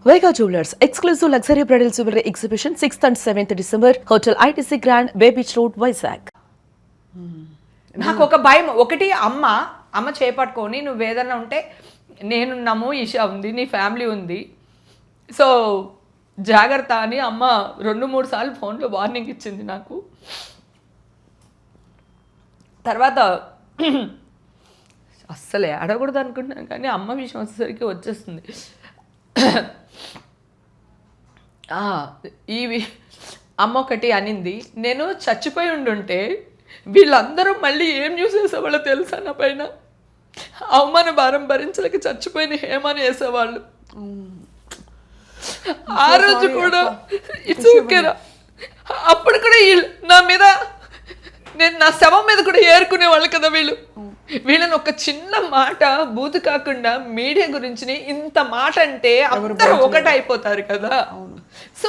Vega Jewelers, exclusive luxury bridal jewelry exhibition 6th and 7th December, Hotel ITC Grand, Bay Beach Road, Vizag. నాకు ఒక భయం ఒకటి అమ్మ చేపట్టుకొని నువ్వు ఏదన్నా ఉంటే నేనున్నాము, ఈషా ఉంది, నీ ఫ్యామిలీ ఉంది, సో జాగ్రత్త అని అమ్మ 2-3 సార్లు ఫోన్లో వార్నింగ్ ఇచ్చింది నాకు. తర్వాత అస్సలే అడగకూడదు అనుకుంటున్నాను కానీ అమ్మ విషయం వచ్చేసరికి వచ్చేస్తుంది. అమ్మ ఒకటి అనింది, నేను చచ్చిపోయి ఉండుంటే వీళ్ళందరూ మళ్ళీ ఏం న్యూస్ వేసేవాళ్ళు తెలుసా నా పైన, అవమాన భారం భరించలేక చచ్చిపోయిన హేమని వేసేవాళ్ళు. ఆ రోజు కూడా ఇట్స్ ఓకేరా, అప్పుడు కూడా నా మీద నేను నా శవం మీద కూడా ఏరుకునే వాళ్ళు కదా వీళ్ళు. వీళ్ళని ఒక చిన్న మాట బూతు కాకుండా మీడియా గురించి ఇంత మాట అంటే అందరూ ఒకటి అయిపోతారు కదా. సో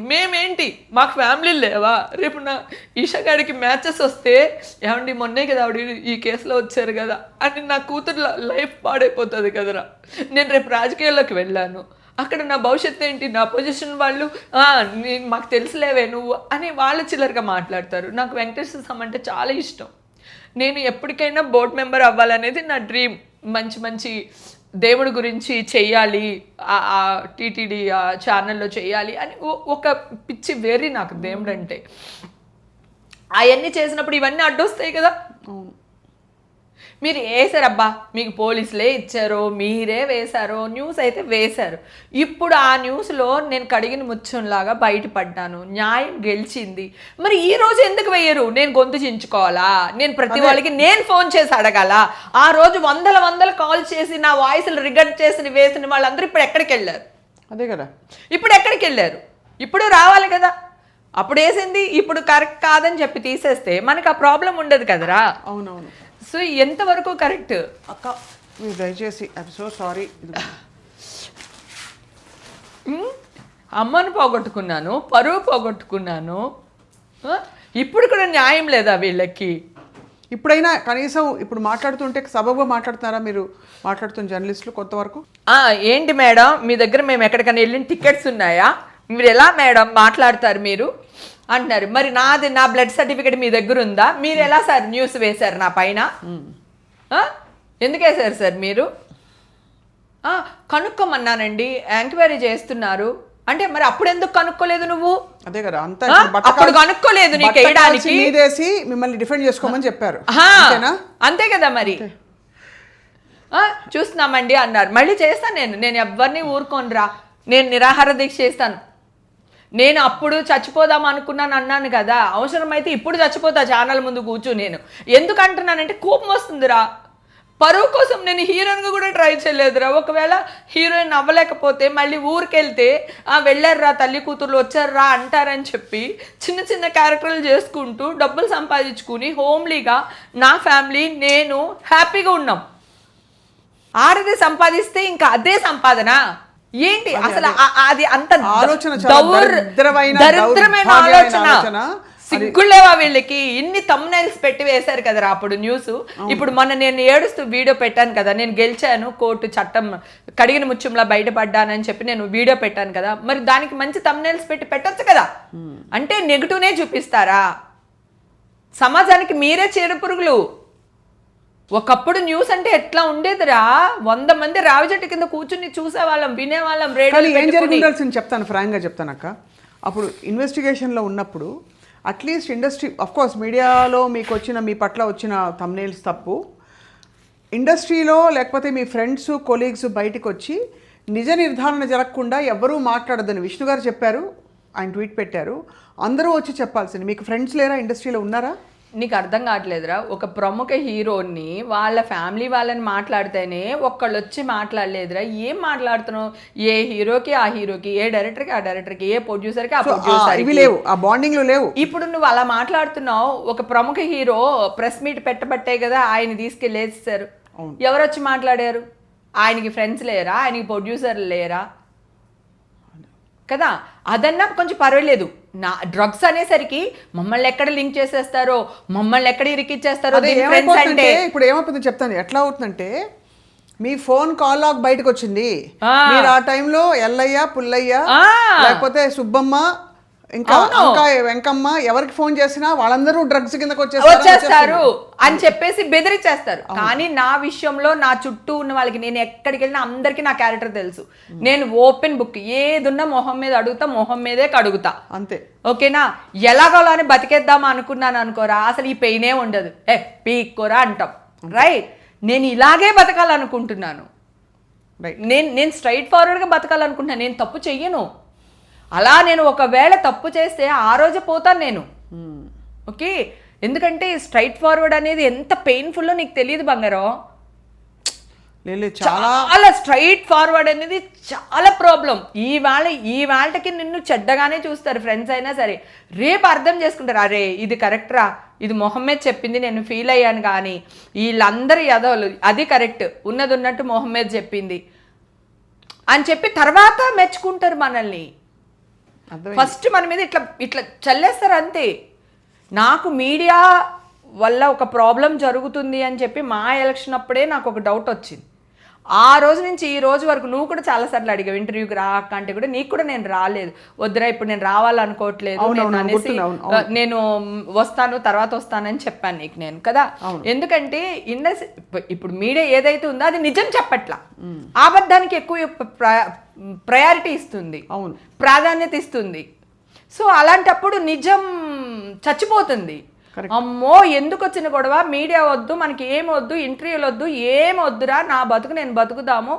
మేమేంటి, మాకు ఫ్యామిలీ లేవా? రేపు నా ఈషా గారికి మ్యాచెస్ వస్తే ఏమండి మొన్నే కదా ఆవిడ ఈ కేసులో వచ్చారు కదా అని నా కూతురు లైఫ్ పాడైపోతుంది కదరా. నేను రేపు రాజకీయాల్లోకి వెళ్ళాను, అక్కడ నా భవిష్యత్తు ఏంటి, నా పొజిషన్ వాళ్ళు మాకు తెలుసులేవే నువ్వు అని వాళ్ళు చిల్లరగా మాట్లాడతారు. నాకు వెంకటేశ్వర స్వామి అంటే చాలా ఇష్టం. నేను ఎప్పటికైనా బోర్డ్ మెంబర్ అవ్వాలనేది నా డ్రీమ్. మంచి మంచి దేవుడి గురించి చెయ్యాలి, టీటీడీ ఛానల్లో చెయ్యాలి అని ఒక పిచ్చి వెర్రి నాకు దేవుడు అంటే. అవన్నీ చేసినప్పుడు ఇవన్నీ అడ్డొస్తాయి కదా. మీరు వేసారబ్బా, మీకు పోలీసులే ఇచ్చారో మీరే వేశారో, న్యూస్ అయితే వేశారు. ఇప్పుడు ఆ న్యూస్లో నేను కడిగిన ముచ్చంలాగా బయటపడ్డాను, న్యాయం గెలిచింది. మరి ఈ రోజు ఎందుకు వేయరు? నేను గొంతు చించుకోవాలా? నేను ప్రతి వాళ్ళకి నేను ఫోన్ చేసి అడగాల? ఆ రోజు వందల కాల్ చేసి నా వాయిస్లు రికార్డ్ చేసి వేసిన వాళ్ళందరూ ఇప్పుడు ఎక్కడికి వెళ్ళారు? అదే కదా, ఇప్పుడు ఎక్కడికి వెళ్ళారు? ఇప్పుడు రావాలి కదా. అప్పుడు వేసింది ఇప్పుడు కరెక్ట్ కాదని చెప్పి తీసేస్తే మనకు ఆ ప్రాబ్లం ఉండదు కదరా. అవునవును. సో ఎంతవరకు కరెక్ట్ అక్క, మీరు దయచేసి ఐఎమ్ సో సారీ. అమ్మను పోగొట్టుకున్నాను, పరువు పోగొట్టుకున్నాను, ఇప్పుడు కూడా న్యాయం లేదా వీళ్ళకి? ఇప్పుడైనా కనీసం ఇప్పుడు మాట్లాడుతుంటే సబబుగా మాట్లాడుతున్నారా మీరు? మాట్లాడుతున్న జర్నలిస్టులు కొంతవరకు ఏంటి మేడం మీ దగ్గర మేము ఎక్కడికైనా వెళ్ళిన టికెట్స్ ఉన్నాయా, మీరు ఎలా మేడం మాట్లాడతారు మీరు అంటున్నారు. మరి నా బ్లడ్ సర్టిఫికేట్ మీ దగ్గర ఉందా? మీరు ఎలా సార్ న్యూస్ వేశారు నా పైన? ఎందుకు వేశారు సార్ మీరు? కనుక్కోమన్నానండి, ఎంక్వైరీ చేస్తున్నారు అంటే మరి అప్పుడు ఎందుకు కనుక్కోలేదు నువ్వు? అదే కదా, అంతా అప్పుడు కనుక్కోలేదు నీకు వేయడానికి, మిమ్మల్ని డిఫెండ్ చేసుకోమని చెప్పారు అంతే కదా. మరి చూస్తున్నామండి అన్నారు, మళ్ళీ చేస్తాను నేను ఎవరిని ఊరుకోనరా, నేను నిరాహార దీక్ష చేస్తాను. నేను అప్పుడు చచ్చిపోదాం అనుకున్నాను అన్నాను కదా, అవసరమైతే ఇప్పుడు చచ్చిపోతా ఛానల్ ముందు కూర్చు. నేను ఎందుకు అంటున్నానంటే కోపం వస్తుందిరా. పరువు కోసం నేను హీరోయిన్గా కూడా ట్రై చేయలేదురా. ఒకవేళ హీరోయిన్ అవ్వలేకపోతే మళ్ళీ ఊరికెళ్తే వెళ్ళారురా తల్లి కూతుర్లు వచ్చారురా అంటారని చెప్పి చిన్న క్యారెక్టర్లు చేసుకుంటూ డబ్బులు సంపాదించుకుని హోమ్లీగా నా ఫ్యామిలీ నేను హ్యాపీగా ఉన్నాం. ఆడది సంపాదిస్తే ఇంకా అదే సంపాదన ఏంటి అసలు? అది అంత దరిద్రమైన ఆలోచన. సిగ్గులేవా వీళ్ళకి? ఇన్ని తమ్నైల్స్ పెట్టి వేశారు కదరా అప్పుడు న్యూస్. ఇప్పుడు మొన్న నేను ఏడుస్తూ వీడియో పెట్టాను కదా, నేను గెలిచాను, కోర్టు చట్టం కడిగిన ముత్యంలా బయటపడ్డానని చెప్పి నేను వీడియో పెట్టాను కదా. మరి దానికి మంచి తమ్నైల్స్ పెట్టి పెట్టొచ్చు కదా. అంటే నెగిటివ్నే చూపిస్తారా? సమాజానికి మీరే చీడపురుగులు. ఒకప్పుడు న్యూస్ అంటే ఎట్లా ఉండేదిరా, 100 మంది రావి చెట్టు కింద కూర్చుని చూసేవాళ్ళం, వినేవాళ్ళం. ఏం జరిగింది చెప్తాను, ఫ్రాంక్గా చెప్తానక్క. అప్పుడు ఇన్వెస్టిగేషన్లో ఉన్నప్పుడు అట్లీస్ట్ ఇండస్ట్రీ, అఫ్కోర్స్ మీడియాలో మీ పట్ల వచ్చిన థంబ్నెయిల్స్ తప్పు, ఇండస్ట్రీలో లేకపోతే మీ ఫ్రెండ్స్ కొలీగ్స్ బయటకు వచ్చి నిజ నిర్ధారణ జరగకుండా ఎవరూ మాట్లాడద్దని విష్ణు గారు చెప్పారు, ఆయన ట్వీట్ పెట్టారు. అందరూ వచ్చి చెప్పాల్సింది. మీకు ఫ్రెండ్స్ లేరా, ఇండస్ట్రీలో ఉన్నారా? నీకు అర్థం కావట్లేదురా. ఒక ప్రముఖ హీరోని వాళ్ళ ఫ్యామిలీ వాళ్ళని మాట్లాడితేనే ఒక్కళ్ళు వచ్చి మాట్లాడలేదురా. ఏం మాట్లాడుతున్నావు? ఏ హీరోకి ఆ హీరోకి, ఏ డైరెక్టర్కి ఆ డైరెక్టర్కి, ఏ ప్రొడ్యూసర్కి ఆ ప్రొడ్యూసర్కి లేవు, ఆ బాండింగ్లు లేవు. ఇప్పుడు నువ్వు అలా మాట్లాడుతున్నావు. ఒక ప్రముఖ హీరో ప్రెస్ మీట్ పెట్టబట్టే కదా ఆయన తీసుకెళ్ళేసారు. ఎవరు వచ్చి మాట్లాడారు? ఆయనకి ఫ్రెండ్స్ లేరా? ఆయనకి ప్రొడ్యూసర్లు లేరా కదా? అదన్నా కొంచెం పర్వాలేదు. నా డ్రగ్స్ అనేసరికి మమ్మల్ని ఎక్కడ లింక్ చేసేస్తారో, మమ్మల్ని ఎక్కడ ఇరికిచ్చేస్తారో. ఇప్పుడు ఏమైపోతుంది చెప్తాను. ఎట్లా అవుతుందంటే మీ ఫోన్ కాల్ లాగ్ బయటకు వచ్చింది, మీరు ఆ టైంలో ఎల్లయ్య, పుల్లయ్య, లేకపోతే సుబ్బమ్మ, ఇంకా వెంకమ్మ ఎవరికి ఫోన్ చేసినా వాళ్ళందరూ డ్రగ్స్ కిందకి వచ్చేస్తారు అని చెప్పేసి బెదిరించేస్తారు. కానీ నా విషయంలో నా చుట్టూ ఉన్న వాళ్ళకి, నేను ఎక్కడికి వెళ్ళినా అందరికీ నా క్యారెక్టర్ తెలుసు. నేను ఓపెన్ బుక్, ఏదున్నా మొహం మీద అడుగుతా, మొహం మీదే కడుగుతా, అంతే. ఓకేనా? ఎలాగోలా అని బతికేద్దాం అనుకున్నాను అనుకోరా, అసలు ఈ పెయినే ఉండదు, పీక్కోరా అంటాం, రైట్? నేను ఇలాగే బతకాలనుకుంటున్నాను, నేను స్ట్రైట్ ఫార్వర్డ్గా బతకాలనుకుంటున్నాను. నేను తప్పు చెయ్యను. అలా నేను ఒకవేళ తప్పు చేస్తే ఆ రోజే పోతాను నేను, ఓకే? ఎందుకంటే స్ట్రైట్ ఫార్వర్డ్ అనేది ఎంత పెయిన్ఫుల్లో నీకు తెలియదు బంగారం. చాలా స్ట్రైట్ ఫార్వర్డ్ అనేది చాలా ప్రాబ్లం. ఈ వాళ్ళకి నిన్ను చెడ్డగానే చూస్తారు ఫ్రెండ్స్ అయినా సరే. రేపు అర్థం చేసుకుంటారు, అరే ఇది కరెక్ట్రా, ఇది మొహమ్మద్ చెప్పింది నేను ఫీల్ అయ్యాను, కానీ వీళ్ళందరూ యదవులు, అది కరెక్ట్, ఉన్నది ఉన్నట్టు మొహమ్మద్ చెప్పింది అని చెప్పి తర్వాత మెచ్చుకుంటారు మనల్ని. ఫస్ట్ మన మీద ఇట్లా ఇట్లా చల్లేస్తారు అంతే. నాకు మీడియా వల్ల ఒక ప్రాబ్లం జరుగుతుంది అని చెప్పి మా ఎలక్షన్ అప్పుడే నాకు ఒక డౌట్ వచ్చింది. ఆ రోజు నుంచి ఈ రోజు వరకు నువ్వు కూడా చాలాసార్లు అడిగావు ఇంటర్వ్యూకి రా అక్క అంటే కూడా, నీకు కూడా నేను రాలేదు, వద్దురా ఇప్పుడు నేను రావాలనుకోవట్లేదు అనేసి నేను వస్తాను తర్వాత వస్తానని చెప్పాను నీకు నేను కదా. ఎందుకంటే ఇప్పుడు మీడియా ఏదైతే ఉందో అది నిజం చెప్పట్లా, అబద్ధానికి ఎక్కువ ప్రయారిటీ ఇస్తుంది, ప్రాధాన్యత ఇస్తుంది. సో అలాంటప్పుడు నిజం చచ్చిపోతుంది. అమ్మో ఎందుకు వచ్చిన గొడవ, మీడియా వద్దు, మనకి ఏం వద్దు, ఇంటర్వ్యూలు వద్దు, ఏం వద్దురా, నా బతుకు నేను బతుకుదాము,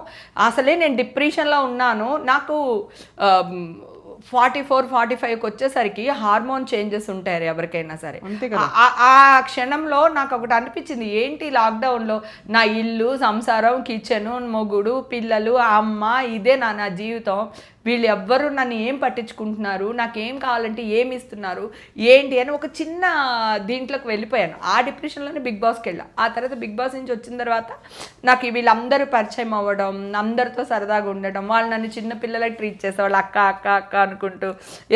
అసలే నేను డిప్రెషన్లో ఉన్నాను. నాకు 44-45కి వచ్చేసరికి హార్మోన్ చేంజెస్ ఉంటాయి ఎవరికైనా సరే. ఆ క్షణంలో నాకు ఒకటి అనిపించింది, ఏంటి లాక్డౌన్లో నా ఇల్లు, సంసారం, కిచెన్, మొగుడు, పిల్లలు, అమ్మ, ఇదే నా జీవితం, వీళ్ళు ఎవ్వరు నన్ను ఏం పట్టించుకుంటున్నారు, నాకేం కావాలంటే ఏమి ఇస్తున్నారు ఏంటి అని ఒక చిన్న దీంట్లోకి వెళ్ళిపోయాను. ఆ డిప్రెషన్లోనే బిగ్ బాస్కి వెళ్ళా. ఆ తర్వాత బిగ్ బాస్ నుంచి వచ్చిన తర్వాత నాకు వీళ్ళందరూ పరిచయం అవ్వడం, అందరితో సరదాగా ఉండడం, వాళ్ళు నన్ను చిన్న పిల్లలకి ట్రీట్ చేసేవాళ్ళు, అక్క అక్క అక్క అనుకుంటూ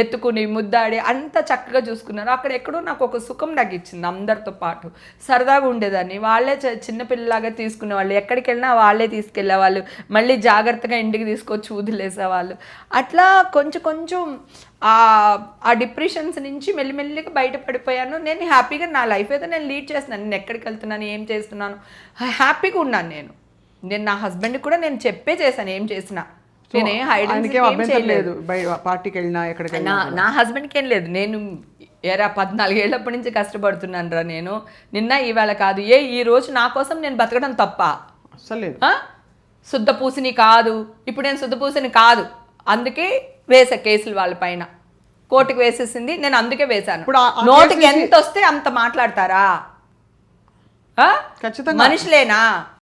ఎత్తుకుని ముద్దాడి అంత చక్కగా చూసుకున్నారు. అక్కడ ఎక్కడో నాకు ఒక సుఖం తగ్గించింది. అందరితో పాటు సరదాగా ఉండేదాన్ని, వాళ్ళే చిన్నపిల్లలాగా తీసుకునేవాళ్ళు, ఎక్కడికి వెళ్ళినా వాళ్ళే తీసుకెళ్ళేవాళ్ళు, మళ్ళీ జాగ్రత్తగా ఇంటికి తీసుకొచ్చి వదిలేసేవాళ్ళు. అట్లా కొంచెం ఆ డిప్రెషన్స్ నుంచి మెల్లిమెల్లిగా బయటపడిపోయాను. నేను హ్యాపీగా నా లైఫ్ అయితే నేను లీడ్ చేస్తున్నాను. నేను ఎక్కడికి వెళ్తున్నాను, ఏం చేస్తున్నాను, హ్యాపీగా ఉన్నాను. నేను నా హస్బెండ్కి కూడా నేను చెప్పే చేశాను ఏం చేసినా. నేనే హైడ్ పార్టీకి వెళ్ళినా ఎక్కడికి నా హస్బెండ్కి ఏం లేదు. నేను 14 ఏళ్ళప్పటి నుంచి కష్టపడుతున్నాను రా నేను. నిన్న ఈవేళ కాదు, ఈ రోజు నా కోసం నేను బతకడం తప్ప? అసలు శుద్ధపూసిని కాదు, ఇప్పుడు నేను శుద్ధపూసిని కాదు, అందుకే వేసా కేసులు వాళ్ళ పైన, కోర్టుకు వేసేసింది, నేను అందుకే వేశాను. నోటికి ఎంత వస్తే అంత మాట్లాడతారా? మనుషులేనా?